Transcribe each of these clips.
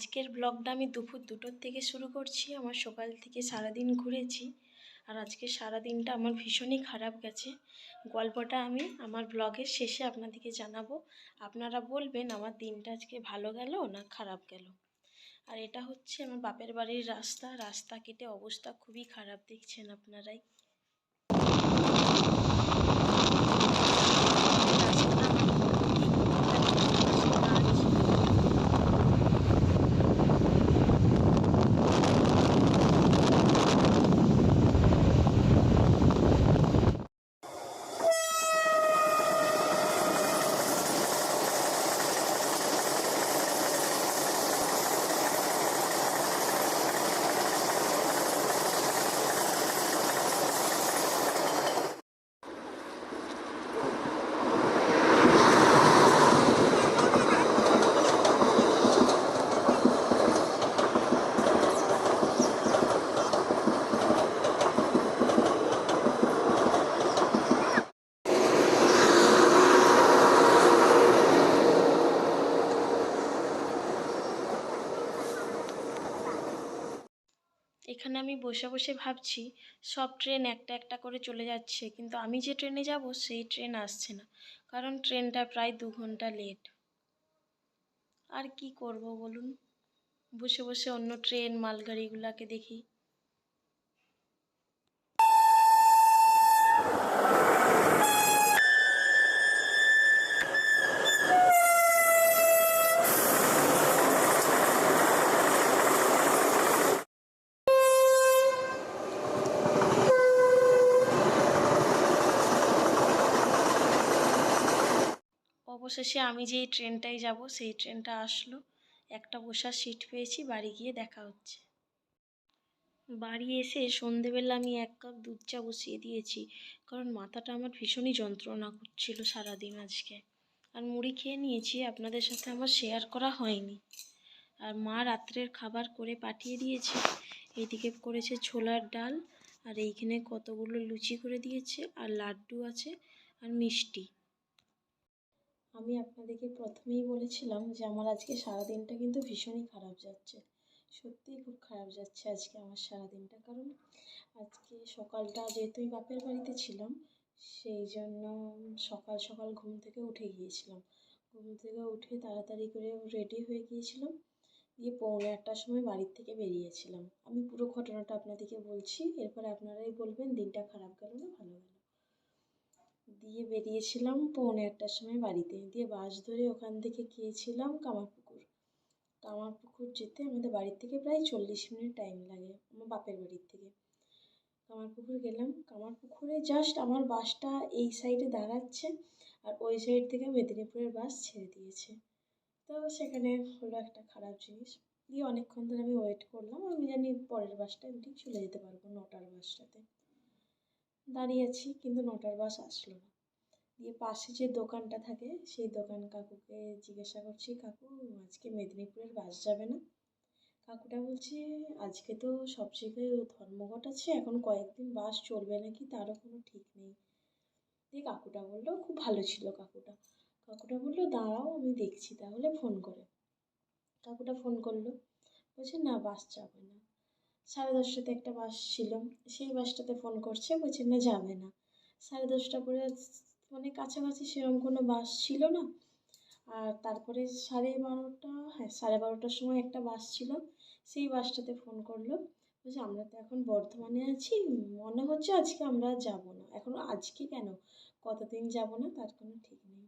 আজকের ব্লগটা আমি দুপুর 2টোর থেকে শুরু করছি। আমার সকাল থেকে সারাদিন ঘুরেছি, আর আজকে সারাদিনটা আমার ভীষণই খারাপ গেছে। গল্পটা আমি আমার ব্লগের শেষে আপনাদেরকে জানাবো। আপনারা বলবেন আমার দিনটা আজকে ভালো গেল না খারাপ গেল। আর এটা হচ্ছে আমার বাপের বাড়ির রাস্তা কেটে অবস্থা খুবই খারাপ, দেখছেন আপনারাই। এখানে আমি বসে বসে ভাবছি, সব ট্রেন একটা একটা করে চলে যাচ্ছে, কিন্তু আমি যে ট্রেনে যাব সেই ট্রেন আসছে না, কারণ ট্রেনটা প্রায় 2 ঘন্টা লেট। আর কি করব বলুন, বসে বসে অন্য ট্রেন মালগাড়িগুলোকে দেখি। অবশেষে আমি যেই ট্রেনটায় যাব সেই ট্রেনটা আসলো, একটা বসার সিট পেয়েছি, বাড়ি গিয়ে দেখা হচ্ছে। বাড়ি এসে সন্ধেবেলা আমি 1 কাপ দুধ চা বসিয়ে দিয়েছি, কারণ মাথাটা আমার ভীষণই যন্ত্রণা করছিল সারাদিন আজকে। আর মুড়ি খেয়ে নিয়েছি, আপনাদের সাথে আমার শেয়ার করা হয়নি। আর মা রাত্রের খাবার করে পাঠিয়ে দিয়েছে। এইদিকে করেছে ছোলার ডাল, আর এইখানে কতগুলো লুচি করে দিয়েছে, আর লাড্ডু আছে, আর মিষ্টি। আমি আপনাদেরকে প্রথমেই বলেছিলাম যে আমার আজকে সারাদিনটা কিন্তু ভীষণই খারাপ যাচ্ছে। সত্যিই খুব খারাপ যাচ্ছে আজকে আমার সারাদিনটা, কারণ আজকে সকালটা যেহেতু আমি বাপের বাড়িতে ছিলাম, সেই জন্য সকাল সকাল ঘুম থেকে উঠে গিয়েছিলাম। ঘুম থেকে উঠে তাড়াতাড়ি করে রেডি হয়ে গিয়েছিলাম, দিয়ে 1:45টার সময় বাড়ির থেকে বেরিয়েছিলাম। আমি পুরো ঘটনাটা আপনাদেরকে বলছি, এরপর আপনারাই বলবেন দিনটা খারাপ গেল না ভালো গেল। দিয়ে বেরিয়েছিলাম 1:45টার সময় বাড়িতে, দিয়ে বাস ধরে ওখান থেকে গিয়েছিলাম কামারপুকুর। কামারপুকুর যেতে আমাদের বাড়ির থেকে প্রায় 40 মিনিট টাইম লাগে, আমার বাপের বাড়ির থেকে। কামারপুকুর গেলাম, কামারপুকুরে জাস্ট আমার বাসটা এই সাইডে দাঁড়াচ্ছে, আর ওই সাইড থেকে মেদিনীপুরের বাস ছেড়ে দিয়েছে। তো সেখানে হলো একটা খারাপ জিনিস। দিয়ে অনেকক্ষণ ধরে আমি ওয়েট করলাম, আমি জানি পরের বাসটা আমি ঠিক চলে যেতে পারবো 9টার বাসটাতে। দাঁড়িয়ে আছি, কিন্তু 9টার বাস আসলো না। দিয়ে পাশে যে দোকানটা থাকে সেই দোকান কাকুকে জিজ্ঞাসা করছি, কাকু আজকে মেদিনীপুরের বাস যাবে না? কাকুটা বলছে আজকে তো সব জায়গায় ধর্মঘট আছে, এখন কয়েকদিন বাস চলবে নাকি তারও কোনো ঠিক নেই। দিয়ে কাকুটা বললো, খুব ভালো ছিল কাকুটা, কাকুটা বললো দাঁড়াও আমি দেখছি তাহলে ফোন করে। কাকুটা ফোন করলো, বলছে না বাস যাবে না। 10:30টাতে একটা বাস ছিল, সেই বাসটাতে ফোন করছে, বলছে না যাবে না। 10:30টা করে মানে কাছাকাছি সেরকম কোনো বাস ছিল না। আর তারপরে 12:30, হ্যাঁ 12:30টার সময় একটা বাস ছিল, সেই বাসটাতে ফোন করলো, বলছে আমরা তো এখন বর্ধমানে আছি, মনে হচ্ছে আজকে আমরা যাব না। এখন আজকে কেন, কতদিন যাব না তার কোনো ঠিক নেই।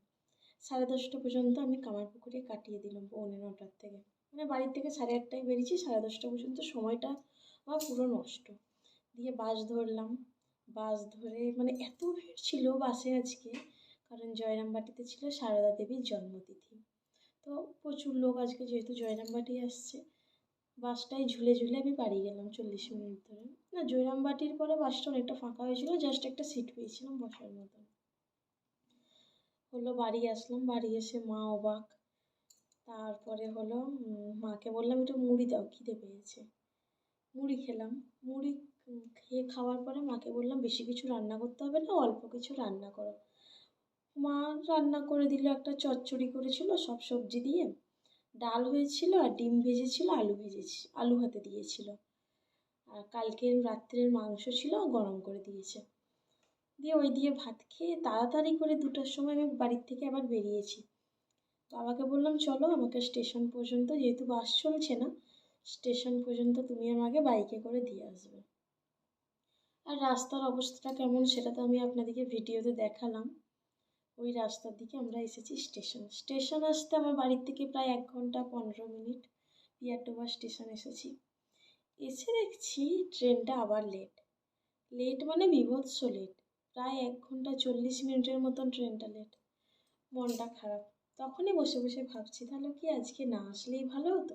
10:30টা পর্যন্ত আমি কামারপুকুরে কাটিয়ে দিলাম, 9:45টার থেকে। মানে বাড়ির থেকে 8:30টায় বেরিয়েছি, 10:30টা পর্যন্ত সময়টা আমার পুরো নষ্ট। দিয়ে বাস ধরলাম, বাস ধরে মানে এত ভিড় ছিল বাসে আজকে, কারণ জয়রামবাটিতে ছিল সারদা দেবীর জন্মতিথি। তো প্রচুর লোক আজকে যেহেতু জয়রামবাটি আসছে, বাসটায় ঝুলে ঝুলে আমি বাড়ি গেলাম 40 মিনিট ধরে। না, জয়রামবাটির পরে বাসটা অনেকটা ফাঁকা হয়েছিল, জাস্ট একটা সিট পেয়েছিলাম বসার মতো। হলো বাড়ি আসলাম, বাড়ি এসে মা অবাক। তারপরে হলো মাকে বললাম একটু মুড়ি দাও, খিদে পেয়েছে। মুড়ি খেলাম। মুড়ি খেয়ে খাওয়ার পরে মাকে বললাম বেশি কিছু রান্না করতে হবে না, অল্প কিছু রান্না করো। মা রান্না করে দিল, একটা চচ্চড়ি করেছিল সব সবজি দিয়ে। ডাল হয়েছিল আর ডিম ভেজেছিল, আলু ভাতে দিয়েছিল। আর কালকের রাত্রের মাংস ছিল, গরম করে দিয়েছে। দিয়ে ওই দিয়ে ভাত খেয়ে তাড়াতাড়ি করে 2টার সময় আমি বাড়ির থেকে আবার বেরিয়েছি। বাবাকে বললাম চলো আমাকে স্টেশন পর্যন্ত, যেহেতু বাস চলছে না, স্টেশন পর্যন্ত তুমি আমাকে বাইকে করে দিয়ে আসবে। আর রাস্তার অবস্থাটা কেমন সেটা তো আমি আপনাদেরকে ভিডিওতে দেখালাম। ওই রাস্তার দিকে আমরা এসেছি স্টেশন আসতে আমার বাড়ির থেকে প্রায় 1 ঘন্টা 15 মিনিট। পিয়ারডোবা স্টেশন এসেছি। এসে দেখছি ট্রেনটা আবার লেট মানে বীভৎস লেট। প্রায় 1 ঘন্টা 40 মিনিটের মতন ট্রেনটা লেট। মনটা খারাপ। তখনই বসে বসে ভাবছি তাহলে কি আজকে না আসলেই ভালো হতো।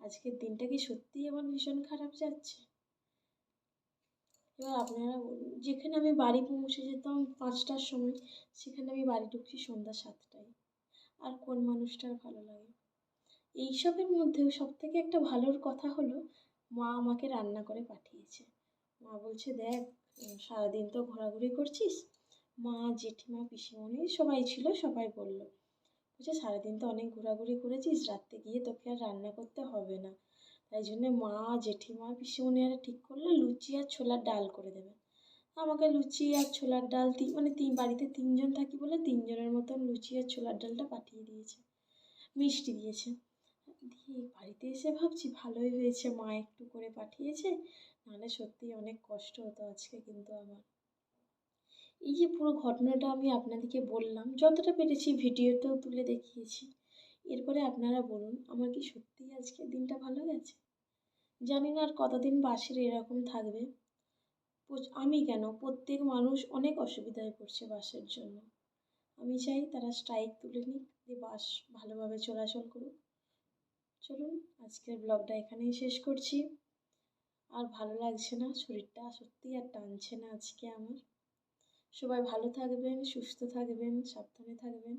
আজকের দিনটা কি সত্যিই আমার ভীষণ খারাপ যাচ্ছে। এবার আপনারা বলুন, যেখানে আমি বাড়ি পৌঁছে যেতাম 5টার সময়, সেখানে আমি বাড়ি ঢুকছি সন্ধ্যা 7টায়। আর কোন মানুষটার ভালো লাগে? এইসবের মধ্যেও সবথেকে একটা ভালোর কথা হলো মা আমাকে রান্না করে পাঠিয়েছে। মা বলছে দেখ, সারাদিন তো ঘোরাঘুরি করছিস। মা, জেঠিমা, পিসিমণি সবাই ছিল, সবাই বলল, বলছে সারাদিন তো অনেক ঘোরাঘুরি করেছিস, রাত্রে গিয়ে তোকে আর রান্না করতে হবে না। তাই জন্যে মা, জেঠিমা, পিসিমণিরা ঠিক করলো লুচি আর ছোলার ডাল করে দেবে। আমাকে লুচি আর ছোলার ডাল মানে বাড়িতে 3জন থাকি বলে 3জনের মতন লুচি আর ছোলার ডালটা পাঠিয়ে দিয়েছে, মিষ্টি দিয়েছে। দিয়ে বাড়িতে এসে ভাবছি ভালোই হয়েছে মা একটু করে পাঠিয়েছে, নাহলে সত্যিই অনেক কষ্ট হতো আজকে কিন্তু আমার। এই যে পুরো ঘটনাটা আমি আপনাদেরকে বললাম, যতটা পেরেছি ভিডিওতেও তুলে দেখিয়েছি। এরপরে আপনারা বলুন আমার কি সত্যিই আজকের দিনটা ভালো গেছে? জানি না আর কতদিন বাসের এরকম থাকবে। আমি কেন, প্রত্যেক মানুষ অনেক অসুবিধায় পড়ছে বাসের জন্য। আমি চাই তারা স্ট্রাইক তুলে নিক, দিয়ে বাস ভালোভাবে চলাচল করুক। চলুন আজকের ব্লগটা এখানেই শেষ করছি। আর ভালো লাগছে না, শরীরটা সত্যিই আর টানছে না আজকে আমার। সবাই ভালো থাকবেন, সুস্থ থাকবেন, সাবধানে থাকবেন।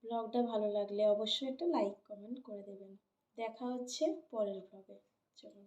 ব্লগটা ভালো লাগলে অবশ্যই একটা লাইক কমেন্ট করে দেবেন। দেখা হচ্ছে পরের ব্লগে। চলুন।